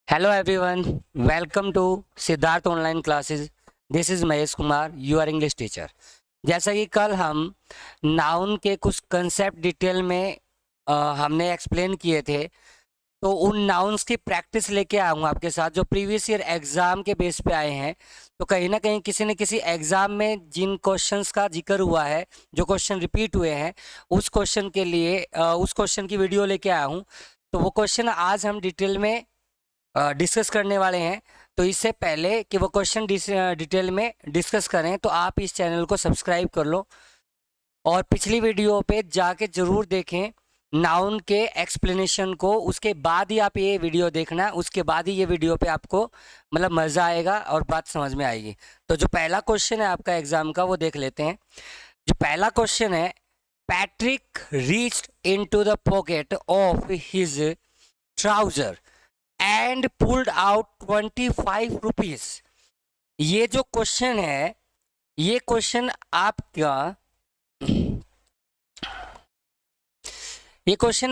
Hello everyone, welcome to Siddharth online classes. This is Mahesh Kumar, your English teacher. जैसा कि कल हम नाउन के कुछ कंसेप्ट डिटेल में हमने एक्सप्लेन किए थे, तो उन नाउन्स की प्रैक्टिस लेके आऊँगा आपके साथ जो प्रीवियस ईयर एग्ज़ाम के बेस पे आए हैं. तो कहीं ना कहीं किसी न किसी एग्ज़ाम में जिन क्वेश्चंस का जिक्र हुआ है, जो क्वेश्चन रिपीट हुए हैं, उस क्वेश्चन के लिए उस क्वेश्चन की वीडियो लेके आया हूँ. तो वो क्वेश्चन आज हम डिटेल में डिस्कस करने वाले हैं. तो इससे पहले कि वो क्वेश्चन डिटेल में डिस्कस करें, तो आप इस चैनल को सब्सक्राइब कर लो और पिछली वीडियो पे जाके ज़रूर देखें नाउन के एक्सप्लेनेशन को. उसके बाद ही आप ये वीडियो देखना, उसके बाद ही ये वीडियो पे आपको मतलब मज़ा आएगा और बात समझ में आएगी. तो जो पहला क्वेश्चन है आपका एग्ज़ाम का, वो देख लेते हैं. जो पहला क्वेश्चन है, Patrick reached into the pocket of his trouser and pulled out 25 rupees. ये जो क्वेश्चन है, ये क्वेश्चन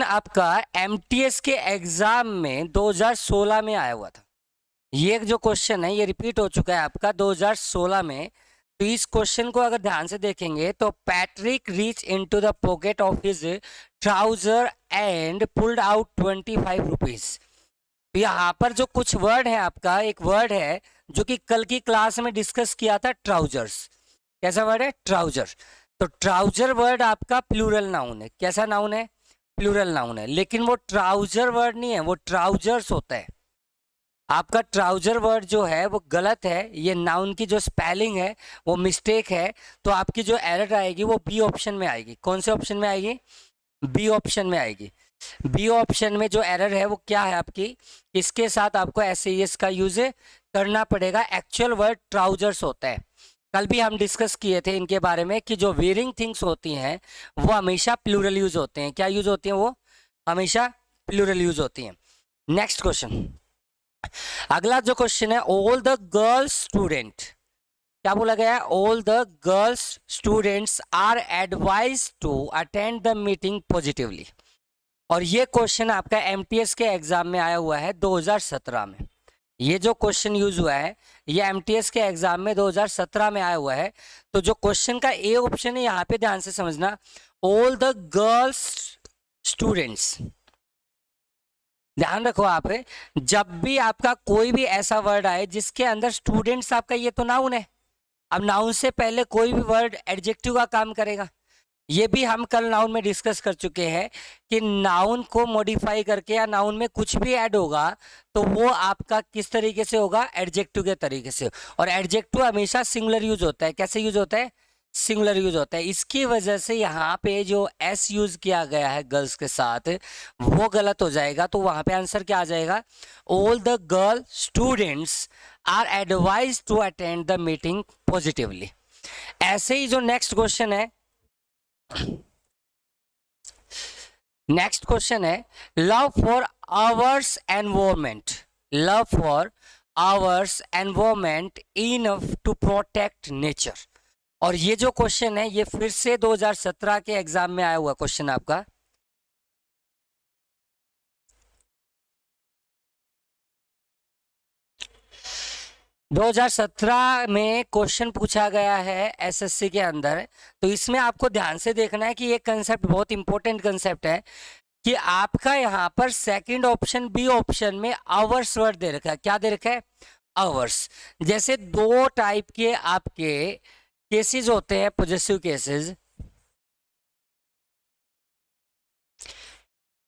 आपका एमटीएस के एग्जाम में 2016 में आया हुआ था. ये जो क्वेश्चन है ये रिपीट हो चुका है आपका 2016 में. तो इस क्वेश्चन को अगर ध्यान से देखेंगे तो Patrick reach into the pocket of his trouser and pulled out 25 rupees. यहाँ पर जो कुछ वर्ड है आपका, एक वर्ड है जो कि कल की क्लास में डिस्कस किया था, ट्राउजर्स. कैसा वर्ड है? ट्राउजर. तो ट्राउजर वर्ड आपका प्लूरल नाउन है. कैसा नाउन है? प्लूरल नाउन है. लेकिन वो ट्राउजर वर्ड नहीं है, वो ट्राउजर्स होता है. आपका ट्राउजर वर्ड जो है वो गलत है. ये नाउन की जो स्पेलिंग है वो मिस्टेक है. तो आपकी जो एरर आएगी वो बी ऑप्शन में आएगी. कौन से ऑप्शन में आएगी? बी ऑप्शन में आएगी. बी ऑप्शन में जो एरर है वो क्या है आपकी, इसके साथ आपको एसईएस का यूज करना पड़ेगा. एक्चुअल वर्ड ट्राउजर्स होता है. कल भी हम डिस्कस किए थे इनके बारे में कि जो वेयरिंग थिंग्स होती हैं वो हमेशा प्लूरल यूज होते हैं. क्या यूज होती हैं? वो हमेशा प्लूरल यूज होती हैं. नेक्स्ट क्वेश्चन, अगला जो क्वेश्चन है, ऑल द गर्ल्स स्टूडेंट. क्या बोला गया है? All the girls students are advise to attend the meeting positively. और ये क्वेश्चन आपका एमटीएस के एग्जाम में आया हुआ है 2017 में. ये जो क्वेश्चन यूज हुआ है ये एमटीएस के एग्जाम में 2017 में आया हुआ है. तो जो क्वेश्चन का ए ऑप्शन है यहाँ पे ध्यान से समझना, ऑल द गर्ल्स स्टूडेंट्स. ध्यान रखो आप, जब भी आपका कोई भी ऐसा वर्ड आए जिसके अंदर स्टूडेंट्स, आपका ये तो नाउन है. अब नाउन से पहले कोई भी वर्ड एडजेक्टिव का काम करेगा. ये भी हम कल नाउन में डिस्कस कर चुके हैं कि नाउन को मॉडिफाई करके या नाउन में कुछ भी ऐड होगा तो वो आपका किस तरीके से होगा? एडजेक्टिव के तरीके से. और एडजेक्टिव हमेशा सिंगुलर यूज होता है. कैसे यूज होता है? सिंगुलर यूज होता है. इसकी वजह से यहाँ पे जो एस यूज किया गया है गर्ल्स के साथ वो गलत हो जाएगा. तो वहां पे आंसर क्या आ जाएगा? All the girl students are advise to attend the meeting positively. ऐसे ही जो नेक्स्ट क्वेश्चन है, नेक्स्ट क्वेश्चन है, love for ours environment. Love for ours environment enough to protect nature. और ये जो क्वेश्चन है ये फिर से 2017 के एग्जाम में आया हुआ क्वेश्चन आपका. दो 2017 में क्वेश्चन पूछा गया है एसएससी के अंदर. तो इसमें आपको ध्यान से देखना है कि ये कंसेप्ट बहुत इंपॉर्टेंट कंसेप्ट है कि आपका यहाँ पर सेकंड ऑप्शन बी ऑप्शन में आवर्स वर्ड दे रखा है. क्या दे रखा है? आवर्स. जैसे दो टाइप के आपके केसेस होते हैं, पॉजेसिव केसेस.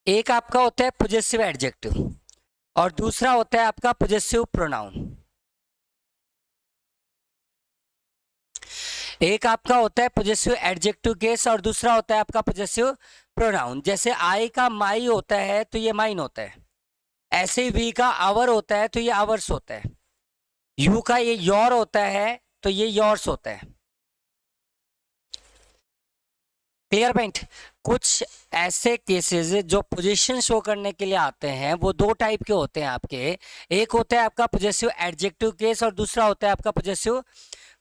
एक आपका होता है पॉजेसिव एडजेक्टिव और दूसरा होता है आपका पॉजेसिव प्रोनाउन. एक आपका होता है पॉजेसिव एडजेक्टिव केस और दूसरा होता है आपका पॉजेसिव प्रोनाउन. जैसे आई का माई होता है तो ये माइन होता है. ऐसे ही वी का आवर होता है तो ये आवर्स होता है. यू का ये योर होता है तो ये योर्स होता है. Clear point. कुछ ऐसे केसेस जो पोजीशन शो करने के लिए आते हैं वो दो टाइप के होते हैं आपके. एक होता है आपका पॉजेसिव एडजेक्टिव केस और दूसरा होता है आपका पॉजेसिव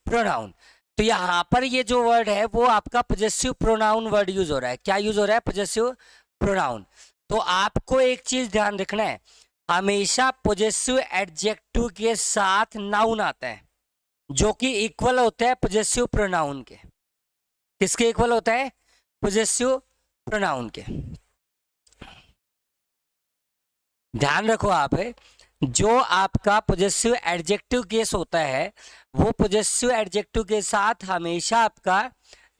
प्रोनाउन. तो यहाँ पर ये जो वर्ड है वो आपका पॉजेसिव प्रोनाउन वर्ड यूज हो रहा है. क्या यूज हो रहा है? Possessive pronoun. तो आपको एक चीज ध्यान रखना है, हमेशा पॉजेसिव एडजेक्टिव के साथ नाउन आता है जो कि इक्वल होता है पॉजेसिव प्रोनाउन के। किसके इक्वल होता है? पॉजेसिव प्रोनाउन के। ध्यान रखो आप, जो आपका पॉजेसिव एडजेक्टिव केस होता है वो पॉजेसिव एडजेक्टिव के साथ हमेशा आपका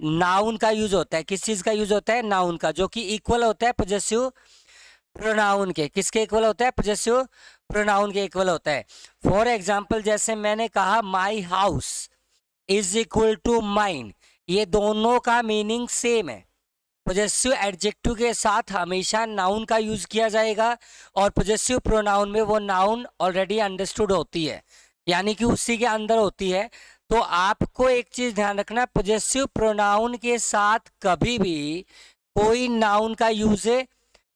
नाउन का यूज होता है। किस चीज का यूज होता है? नाउन का, जो कि इक्वल होता है पॉजेसिव प्रोनाउन के। किसके इक्वल होता है? पॉजेसिव प्रोनाउन के इक्वल होता है। फॉर एग्जाम्पल जैसे मैंने कहा my house is equal to mine, ये दोनों का मीनिंग सेम है। पॉजेसिव एडजेक्टिव के साथ हमेशा नाउन का यूज किया जाएगा और पॉजेसिव प्रोनाउन में वो नाउन ऑलरेडी अंडरस्टूड होती है, यानी कि उसी के अंदर होती है। तो आपको एक चीज ध्यान रखना, पॉजेसिव प्रोनाउन के साथ कभी भी कोई नाउन का यूज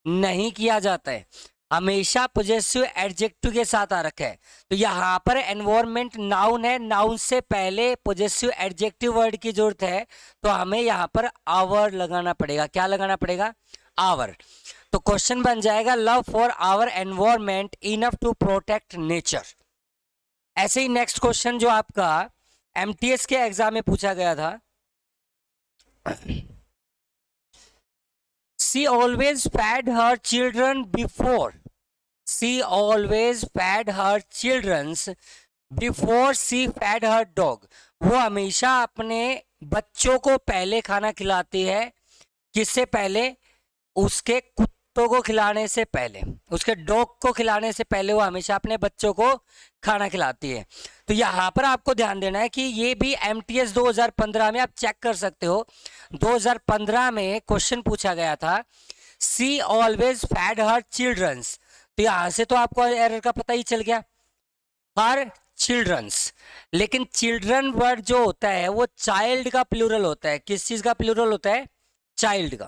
नहीं किया जाता है, हमेशा पॉजेसिव एडजेक्टिव के साथ आ रखा है। तो यहाँ पर एनवायरमेंट नाउन है, नाउन से पहले पॉजेसिव एडजेक्टिव वर्ड की जरूरत है, तो हमें यहाँ पर आवर लगाना पड़ेगा। क्या लगाना पड़ेगा? आवर। तो क्वेश्चन बन जाएगा love for our environment enough to protect nature. ऐसे ही नेक्स्ट क्वेश्चन जो आपका एमटीएस के एग्जाम में पूछा गया था, she always fed her children before she fed her dog। वो हमेशा अपने बच्चों को पहले खाना खिलाती है। किससे पहले? उसके कुत्तों को खिलाने से पहले, उसके डॉग को खिलाने से पहले वो हमेशा अपने बच्चों को खाना खिलाती है। तो यहाँ पर आपको ध्यान देना है कि ये भी एमटीएस 2015 में आप चेक कर सकते हो। 2015 में क्वेश्चन पूछा गया था सी ऑलवेज फैड हर चिल्ड्रंस। तो यहाँ से तो आपको एरर का पता ही चल गया, हर चिल्ड्रंस। लेकिन चिल्ड्रन वर्ड जो होता है वो चाइल्ड का प्लूरल होता है। किस चीज का प्लूरल होता है? चाइल्ड का।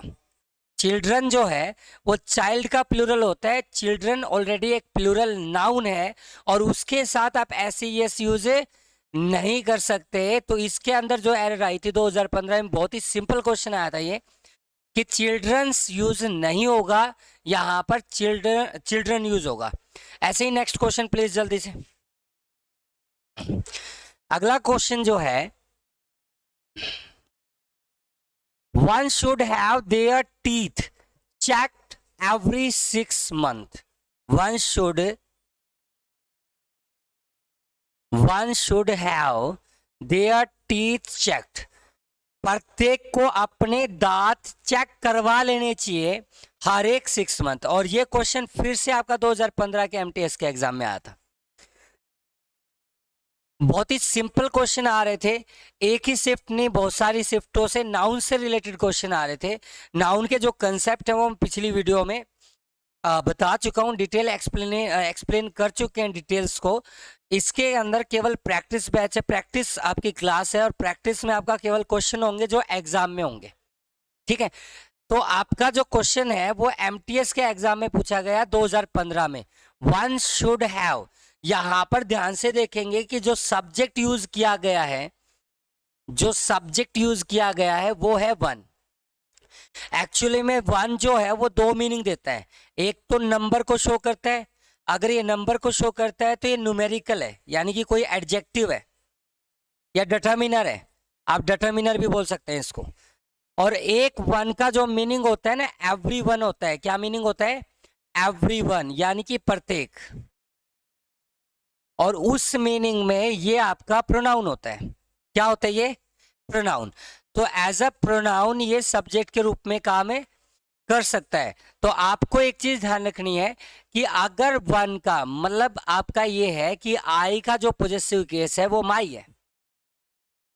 चिल्ड्रन जो है वो चाइल्ड का प्लूरल होता है। चिल्ड्रन ऑलरेडी एक प्लूरल नाउन है और उसके साथ आप ऐसे यस यूज नहीं कर सकते। तो इसके अंदर जो एरर आई थी 2015 में, बहुत ही सिंपल क्वेश्चन आया था ये कि चिल्ड्रंस यूज नहीं होगा, यहां पर चिल्ड्रन यूज होगा। ऐसे ही नेक्स्ट क्वेश्चन प्लीज जल्दी से। अगला क्वेश्चन जो है, one should have their teeth checked every 6 months। one should have their teeth checked। प्रत्येक को अपने दांत चेक करवा लेने चाहिए हर एक 6 मंथ। और ये क्वेश्चन फिर से आपका 2015 के एमटीएस के एग्जाम में आया था। बहुत ही सिंपल क्वेश्चन आ रहे थे, एक ही शिफ्ट नहीं बहुत सारी शिफ्टों से नाउन से रिलेटेड क्वेश्चन आ रहे थे। नाउन के जो कंसेप्ट है वो मैं पिछली वीडियो में बता चुका हूँ, डिटेल एक्सप्लेन कर चुके हैं डिटेल्स को। इसके अंदर केवल प्रैक्टिस बैच है, प्रैक्टिस आपकी क्लास है और प्रैक्टिस में आपका केवल क्वेश्चन होंगे जो एग्जाम में होंगे। ठीक है, तो आपका जो क्वेश्चन है वो एमटीएस के एग्जाम में पूछा गया 2015 में। वन शुड हैव, यहां पर ध्यान से देखेंगे कि जो सब्जेक्ट यूज किया गया है, जो सब्जेक्ट यूज किया गया है वो है वन। एक्चुअली में वन जो है वो दो मीनिंग देता है। एक तो नंबर को शो करता है, अगर ये नंबर को शो करता है तो ये न्यूमेरिकल है, यानी कि कोई एडजेक्टिव है या डिटरमिनर है, आप डिटरमिनर भी बोल सकते हैं इसको। और एक वन का जो मीनिंग होता है ना, एवरी वन होता है। क्या मीनिंग होता है? एवरी वन, यानी कि प्रत्येक। और उस मीनिंग में ये आपका प्रोनाउन होता है। क्या होता है ये? प्रोनाउन। तो एज अ प्रोनाउन ये सब्जेक्ट के रूप में काम कर सकता है। तो आपको एक चीज ध्यान रखनी है कि अगर वन का मतलब आपका ये है कि आई का जो पॉजेसिव केस है वो माई है,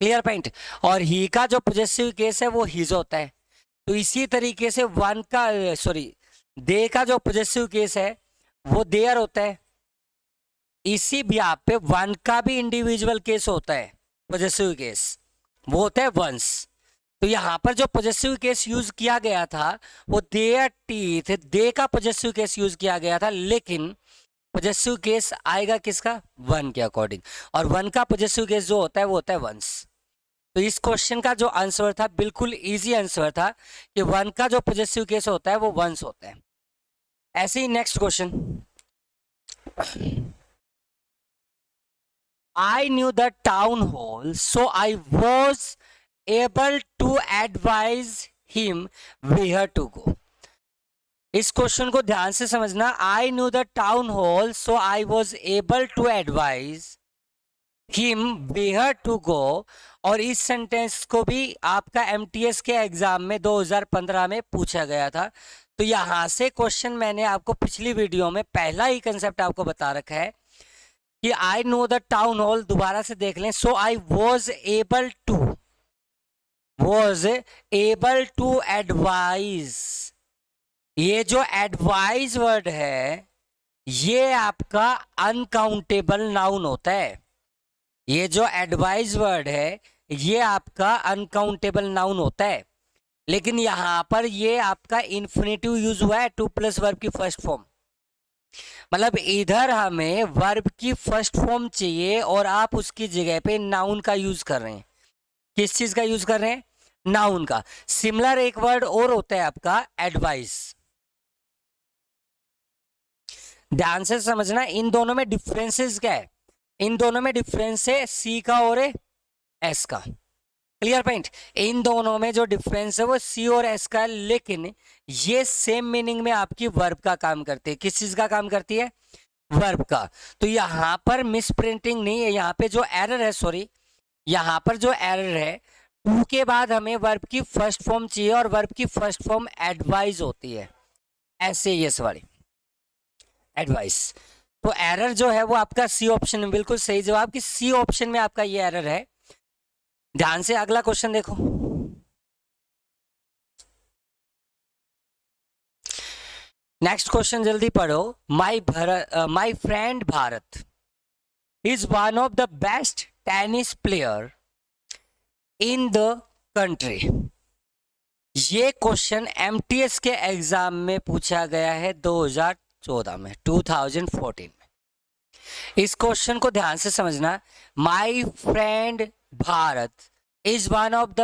क्लियर पॉइंट, और ही का जो पॉजेसिव केस है वो हिज होता है। तो इसी तरीके से वन का दे का जो पॉजेसिव केस है वो देयर होता है। इसी ब्याह पे वन का भी इंडिविजुअल केस होता है, पॉजेसिव केस, वो होता है वंस। तो यहां पर जो पॉजेसिव केस यूज किया गया था वो देयर टीथ, दे का पॉजेसिव केस यूज किया गया था, लेकिन पॉजेसिव केस आएगा किसका? वन के अकॉर्डिंग। और वन का पॉजेसिव केस जो होता है वो होता है वंस। तो इस क्वेश्चन का जो आंसर था बिल्कुल इजी आंसर था कि वन का जो पॉजेसिव केस होता है वो वंस होता है। ऐसे ही next question, I knew the town hall, so I was able to advise him where to go. इस क्वेश्चन को ध्यान से समझना. I knew the town hall so I was able to advise him where to go. और इस sentence को भी आपका एमटीएस के एग्जाम में 2015 में पूछा गया था. तो यहां से क्वेश्चन मैंने आपको पिछली वीडियो में पहला ही कंसेप्ट आपको बता रखा है कि I know the town hall. दोबारा से देख लें. So I was able to advise. ये जो एडवाइज वर्ड है ये आपका अनकाउंटेबल नाउन होता है. ये जो एडवाइज वर्ड है ये आपका अनकाउंटेबल नाउन होता है. लेकिन यहां पर ये आपका इन्फिनेटिव यूज हुआ है टू प्लस वर्ब की फर्स्ट फॉर्म. मतलब इधर हमें वर्ब की फर्स्ट फॉर्म चाहिए और आप उसकी जगह पे नाउन का यूज कर रहे हैं. किस चीज का यूज कर रहे हैं? नाउन का. सिमिलर एक वर्ड और होता है आपका एडवाइस. ध्यान से समझना. इन दोनों में डिफरेंसेस क्या है? इन दोनों में डिफरेंस है सी का और एस का. Clear point. इन दोनों में जो डिफरेंस है वो सी और एस का है. लेकिन ये सेम मीनिंग में आपकी वर्ब का काम करती है. किस चीज का काम करती है? वर्ब का. तो यहां पर मिस प्रिंटिंग नहीं है. यहाँ पे जो एरर है, सॉरी, यहां पर जो एरर है टू के बाद हमें वर्ब की फर्स्ट फॉर्म चाहिए और वर्ब की फर्स्ट फॉर्म एडवाइज होती है. ऐसे यस वाली एडवाइस. तो एरर जो है वो आपका सी ऑप्शन में. बिल्कुल सही जवाब कि सी ऑप्शन में आपका ये एरर है. ध्यान से अगला क्वेश्चन देखो. नेक्स्ट क्वेश्चन जल्दी पढ़ो. My friend Bharat is one of the best tennis player in the country. ये क्वेश्चन एमटीएस के एग्जाम में पूछा गया है 2014 में, 2014 में. इस क्वेश्चन को ध्यान से समझना. My friend Bharat is one of the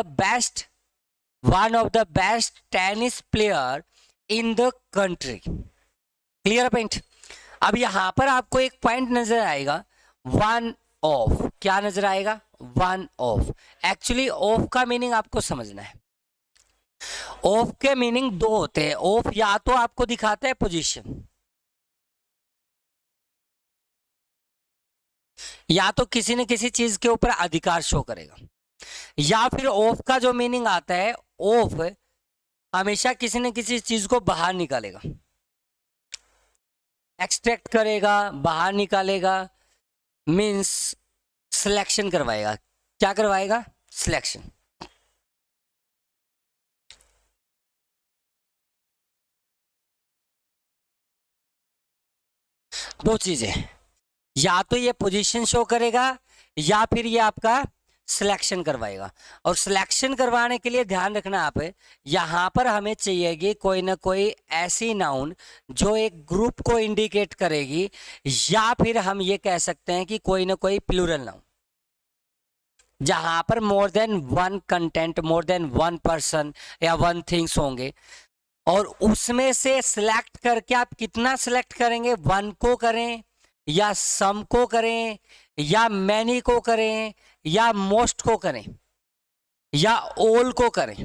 best tennis player in the country. Clear point. अब यहां पर आपको एक पॉइंट नजर आएगा, वन ऑफ. क्या नजर आएगा? One of. एक्चुअली ऑफ का मीनिंग आपको समझना है. ऑफ के मीनिंग दो होते हैं. ऑफ या तो आपको दिखाता है पोजीशन, या तो किसी न किसी चीज के ऊपर अधिकार शो करेगा, या फिर ऑफ का जो मीनिंग आता है, ऑफ हमेशा किसी न किसी चीज को बाहर निकालेगा, एक्सट्रैक्ट करेगा, बाहर निकालेगा. मींस सिलेक्शन करवाएगा. क्या करवाएगा? सिलेक्शन. दो चीजें, या तो ये पोजीशन शो करेगा या फिर ये आपका सिलेक्शन करवाएगा. और सिलेक्शन करवाने के लिए ध्यान रखना आप, यहां पर हमें चाहिएगी कोई ना कोई ऐसी नाउन जो एक ग्रुप को इंडिकेट करेगी, या फिर हम ये कह सकते हैं कि कोई ना कोई प्लूरल नाउन जहां पर more than one content, more than one person या वन थिंग्स होंगे. और उसमें से सिलेक्ट करके आप कितना सिलेक्ट करेंगे? वन को करें या सम को करें या मैनी को करें या मोस्ट को करें या ऑल को करें,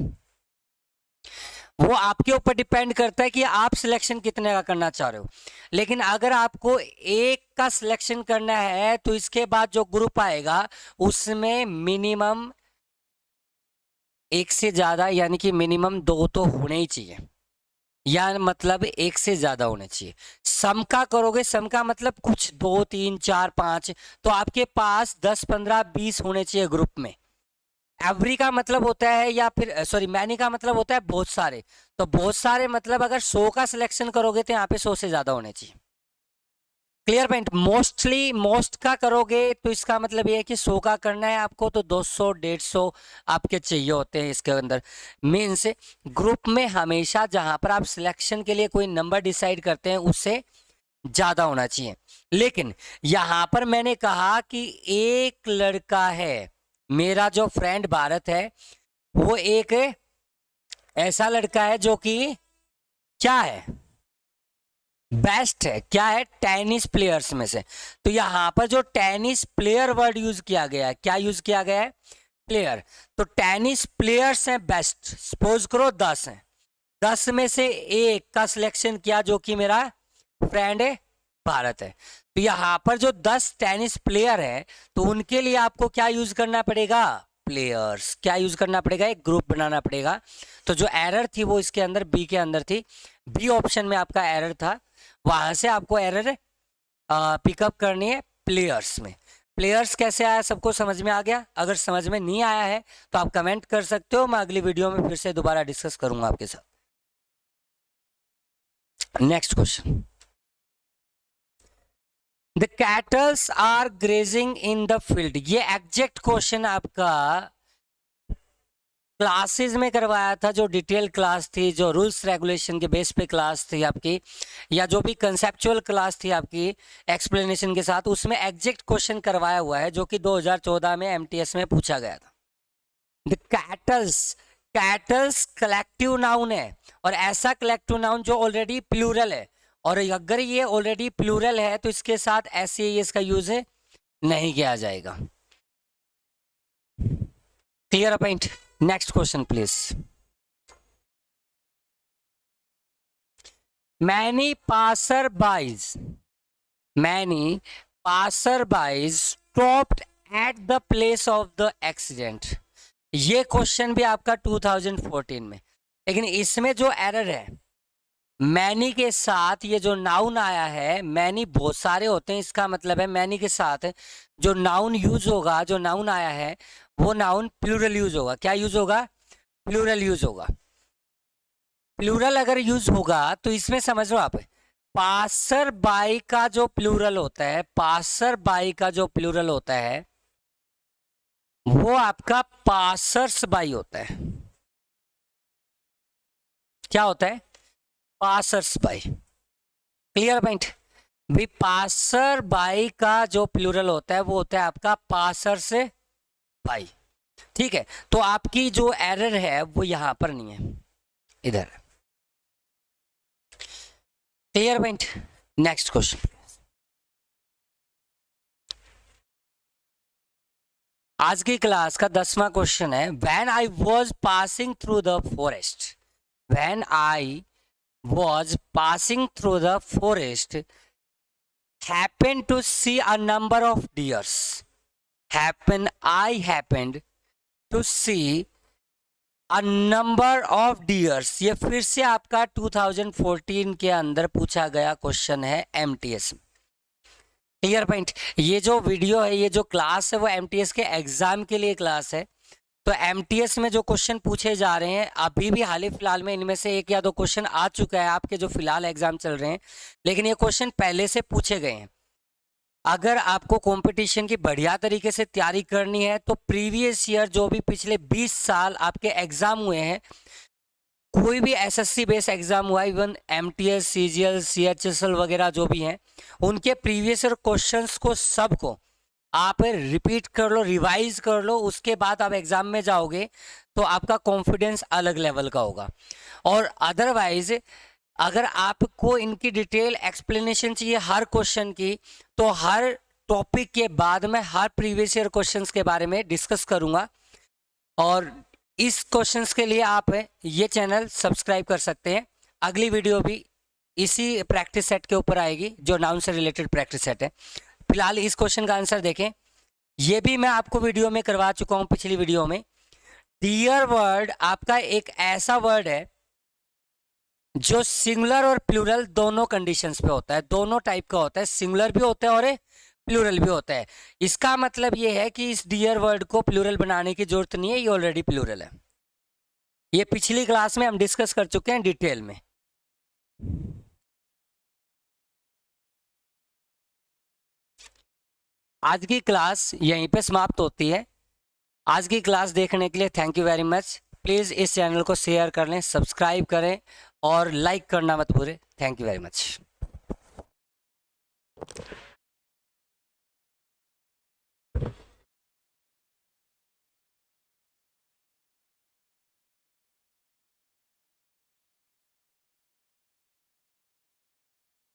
वो आपके ऊपर डिपेंड करता है कि आप सिलेक्शन कितने का करना चाह रहे हो. लेकिन अगर आपको एक का सिलेक्शन करना है तो इसके बाद जो ग्रुप आएगा उसमें मिनिमम एक से ज्यादा, यानी कि मिनिमम दो तो होने ही चाहिए, या मतलब एक से ज्यादा होने चाहिए. सम का करोगे, सम का मतलब कुछ 2 3 4 5, तो आपके पास 10 15 20 होने चाहिए ग्रुप में. एवरी का मतलब होता है, या फिर सॉरी मैनी का मतलब होता है बहुत सारे. तो बहुत सारे मतलब अगर 100 का सिलेक्शन करोगे तो यहाँ पे 100 से ज्यादा होने चाहिए. Clear point. मोस्टली मोस्ट का करोगे तो इसका मतलब ये है कि 100 का करना है आपको तो 200 150 आपके चाहिए होते हैं इसके अंदर. मीन्स ग्रुप में हमेशा जहां पर आप सिलेक्शन के लिए कोई नंबर डिसाइड करते हैं उससे ज्यादा होना चाहिए. लेकिन यहां पर मैंने कहा कि एक लड़का है, मेरा जो फ्रेंड भारत है वो एक ऐसा लड़का है जो कि क्या है? बेस्ट है, क्या है, टेनिस प्लेयर्स में से। तो यहाँ पर जो टेनिस प्लेयर वर्ड यूज किया गया है, क्या यूज किया गया है, प्लेयर। तो टेनिस प्लेयर्स हैं बेस्ट, सपोज करो 10 हैं, 10 में से एक का सिलेक्शन किया जो कि मेरा फ्रेंड है भारत है। तो यहाँ पर जो 10 टेनिस प्लेयर है तो उनके लिए आपको क्या यूज करना पड़ेगा, प्लेयर्स। क्या यूज करना पड़ेगा, एक ग्रुप बनाना पड़ेगा। तो जो एरर थी वो इसके अंदर बी के अंदर थी, बी ऑप्शन में आपका एरर था, वहां से आपको एरर पिकअप करनी है प्लेयर्स में। प्लेयर्स कैसे आया, सबको समझ में आ गया? अगर समझ में नहीं आया है तो आप कमेंट कर सकते हो, मैं अगली वीडियो में फिर से दोबारा डिस्कस करूंगा आपके साथ। Next question, the cattles are grazing in the field. ये एग्जैक्ट क्वेश्चन आपका क्लासेस में करवाया था, जो डिटेल क्लास थी, जो रूल्स रेगुलेशन के बेस पे क्लास थी आपकी, या जो भी कंसेप्चुअल क्लास थी आपकी एक्सप्लेनेशन के साथ, उसमें एग्जैक्ट क्वेश्चन करवाया हुआ है जो कि 2014 में एमटीएस में पूछा गया था। The kettles, kettles collective noun है, और ऐसा कलेक्टिव नाउन जो ऑलरेडी प्लूरल है, और अगर ये ऑलरेडी प्लूरल है तो इसके साथ एस का यूज नहीं किया जाएगा। Clear point? Next question please. Many passerbys stopped at the place of the accident। ये क्वेश्चन भी आपका 2014 में, लेकिन इसमें जो एरर है, मैनी के साथ ये जो नाउन आया है, मैनी बहुत सारे होते हैं, इसका मतलब है मैनी के साथ जो नाउन यूज होगा, जो नाउन आया है वो नाउन प्लूरल यूज होगा। क्या यूज होगा, प्लूरल यूज होगा। प्लूरल अगर यूज होगा तो इसमें समझ लो आप, पासर बाई का जो प्लूरल होता है, पासर बाई का जो प्लूरल होता है वो आपका पासर्स बाई होता है। क्या होता है, पासर्स बाई। Clear point? भी पासर बाई का जो प्लूरल होता है वो होता है आपका पासर्स बाई। ठीक है, तो आपकी जो एरर है वो यहां पर नहीं है, इधर। Clear point? नेक्स्ट क्वेश्चन, आज की क्लास का 10वां क्वेश्चन है, when I was passing through the forest, when I was passing through the forest happened to see a number of deers, I happened to see a number of deers। ये फिर से आपका 2014 के अंदर पूछा गया क्वेश्चन है एमटीएस। Clear point? ये जो वीडियो है, ये जो क्लास है वो एमटीएस के एग्जाम के लिए क्लास है। तो एमटीएस में जो क्वेश्चन पूछे जा रहे हैं, अभी भी हाल ही फिलहाल में इनमें से एक या दो क्वेश्चन आ चुका है आपके जो फिलहाल एग्जाम चल रहे हैं, लेकिन ये क्वेश्चन पहले से पूछे गए हैं। अगर आपको कंपटीशन की बढ़िया तरीके से तैयारी करनी है तो प्रीवियस ईयर जो भी पिछले 20 साल आपके एग्जाम हुए हैं, कोई भी एसएससी बेस एग्जाम हुआ, इवन एमटीएस, सीजीएल, सीएचएसएल वगैरह जो भी हैं, उनके प्रीवियस ईयर क्वेश्चंस को सबको आप रिपीट कर लो, रिवाइज कर लो, उसके बाद आप एग्जाम में जाओगे तो आपका कॉन्फिडेंस अलग लेवल का होगा। और अदरवाइज अगर आपको इनकी डिटेल एक्सप्लेनेशन चाहिए हर क्वेश्चन की, तो हर टॉपिक के बाद मैं हर प्रीवियस ईयर क्वेश्चंस के बारे में डिस्कस करूंगा। और इस क्वेश्चंस के लिए आप ये चैनल सब्सक्राइब कर सकते हैं। अगली वीडियो भी इसी प्रैक्टिस सेट के ऊपर आएगी, जो नाउन से रिलेटेड प्रैक्टिस सेट है। फिलहाल इस क्वेश्चन का आंसर देखें, ये भी मैं आपको वीडियो में करवा चुका हूं पिछली वीडियो में। डियर वर्ड आपका एक ऐसा वर्ड है जो सिंगुलर और प्लूरल दोनों कंडीशंस पे होता है, दोनों टाइप का होता है, सिंगुलर भी होता है और प्लूरल भी होता है। इसका मतलब ये है कि इस डियर वर्ड को प्लूरल बनाने की जरूरत नहीं है, ये ऑलरेडी प्लूरल है। ये पिछली क्लास में हम डिस्कस कर चुके हैं डिटेल में। आज की क्लास यहीं पे समाप्त होती है। आज की क्लास देखने के लिए thank you very much. Please इस चैनल को शेयर कर लें, सब्सक्राइब करें और लाइक करना मत भूलें। Thank you very much.